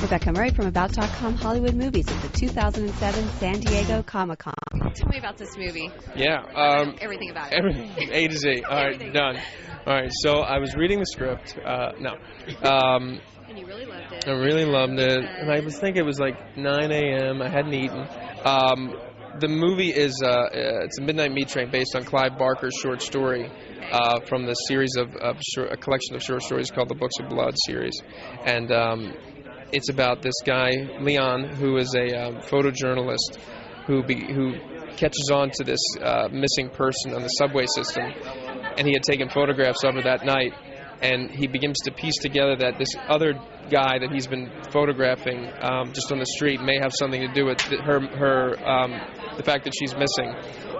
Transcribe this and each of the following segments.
Rebecca Murray from About.com Hollywood Movies at the 2007 San Diego Comic-Con. Tell me about this movie. Yeah. Everything about it. Everything, A to Z. All right, done. All right, so I was reading the script. And you really loved it. I really loved it. And I was thinking it was like 9 a.m. I hadn't eaten. The movie is it's a Midnight Meat Train based on Clive Barker's short story from the series of a collection of short stories called the Books of Blood series. And it's about this guy, Leon, who is a photojournalist who catches on to this missing person on the subway system. And he had taken photographs of her that night. And he begins to piece together that this other guy that he's been photographing just on the street may have something to do with the fact that she's missing.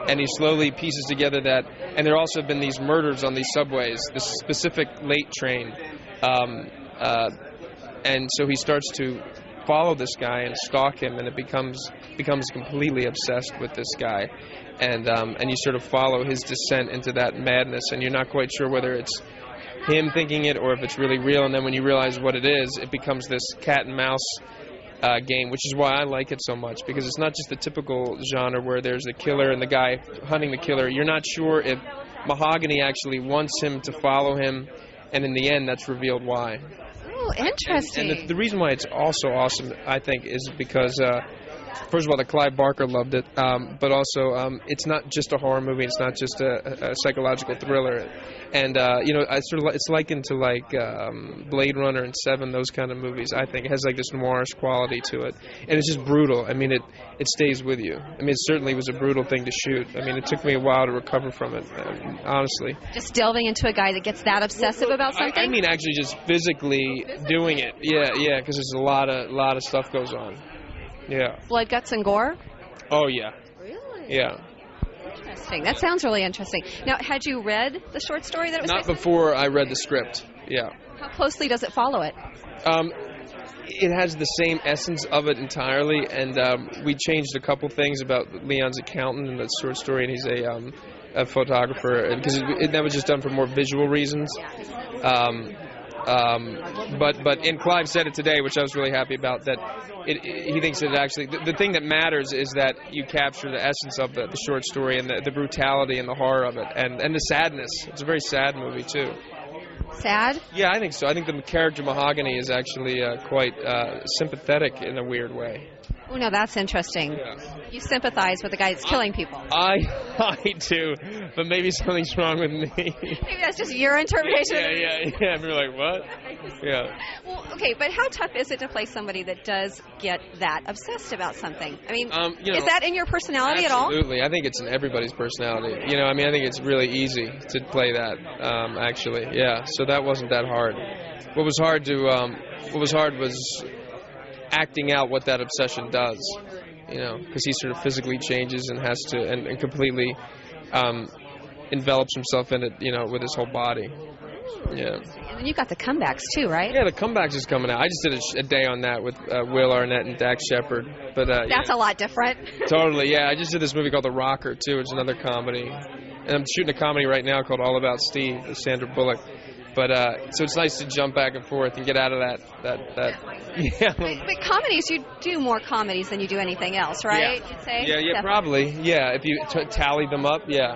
And he slowly pieces together that, and there also have been these murders on these subways, this specific late train. And so he starts to follow this guy and stalk him, and it becomes completely obsessed with this guy. And you sort of follow his descent into that madness, and you're not quite sure whether it's him thinking it or if it's really real. And then when you realize what it is, it becomes this cat and mouse game, which is why I like it so much, because it's not just the typical genre where there's the killer and the guy hunting the killer. You're not sure if Mahogany actually wants him to follow him, and in the end that's revealed why. Oh, interesting. And the reason why it's also awesome, I think, is because first of all, that Clive Barker loved it, but also it's not just a horror movie. It's not just a psychological thriller, and it's likened to like Blade Runner and Seven, those kind of movies. I think it has like this noirish quality to it, and it's just brutal. I mean, it stays with you. I mean, it certainly was a brutal thing to shoot. I mean, it took me a while to recover from it, honestly. Just delving into a guy that gets that obsessive about something. I mean, actually, just physically doing it. Yeah, because there's a lot of stuff goes on. Yeah. Blood, guts, and gore? Oh, yeah. Really? Yeah. Interesting. That sounds really interesting. Now, had you read the short story that it was Not before I read the script, yeah. How closely does it follow it? It has the same essence of it entirely, and we changed a couple things about Leon's accountant in the short story, and he's a photographer, because that was just done for more visual reasons. But Clive said it today, which I was really happy about, that he thinks that actually the thing that matters is that you capture the essence of the short story and the brutality and the horror of it, and the sadness. It's a very sad movie too. Sad? Yeah, I think so. I think the character Mahogany is actually quite sympathetic in a weird way. Oh, no, that's interesting. Yeah. You sympathize with the guy that's killing people. I do, but maybe something's wrong with me. Maybe that's just your interpretation. Yeah. You're like, what? Yeah. Well, okay, but how tough is it to play somebody that does get that obsessed about something? I mean, is that in your personality at all? Absolutely. I think it's in everybody's personality. I mean, I think it's really easy to play that, actually. Yeah, so that wasn't that hard. What was hard was acting out what that obsession does, because he sort of physically changes and has to, and completely envelops himself in it, with his whole body. Yeah. And then you got the comebacks too, right? Yeah, the comebacks is coming out. I just did a day on that with Will Arnett and Dax Shepard. But that's a lot different. Totally, yeah. I just did this movie called The Rocker too. It's another comedy, and I'm shooting a comedy right now called All About Steve with Sandra Bullock. But so it's nice to jump back and forth and get out of that. Yeah. But comedies, you do more comedies than you do anything else, right? Yeah. You'd say? Yeah, Definitely. probably. Yeah, if you tally them up, yeah.